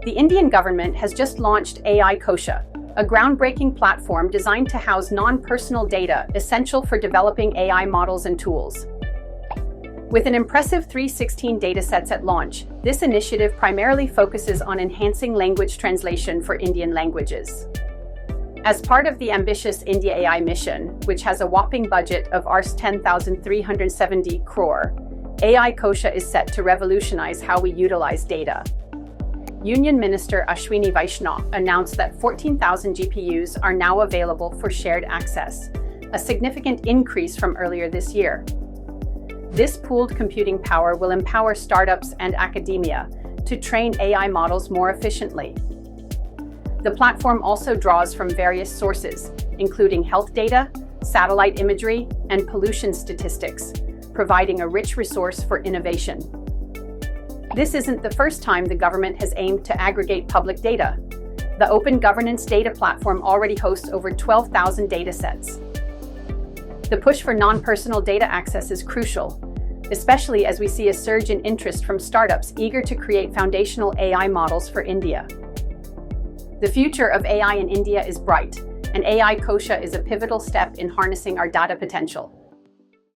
The Indian government has just launched AI Kosha, a groundbreaking platform designed to house non-personal data essential for developing AI models and tools. With an impressive 316 datasets at launch, this initiative primarily focuses on enhancing language translation for Indian languages. As part of the ambitious India AI mission, which has a whopping budget of Rs 10,370 crore, AI Kosha is set to revolutionize how we utilize data. Union Minister Ashwini Vaishnaw announced that 14,000 GPUs are now available for shared access, a significant increase from earlier this year. This pooled computing power will empower startups and academia to train AI models more efficiently. The platform also draws from various sources, including health data, satellite imagery, and pollution statistics, providing a rich resource for innovation. This isn't the first time the government has aimed to aggregate public data. The Open Governance Data Platform already hosts over 12,000 datasets. The push for non-personal data access is crucial, especially as we see a surge in interest from startups eager to create foundational AI models for India. The future of AI in India is bright, and AI Kosha is a pivotal step in harnessing our data potential.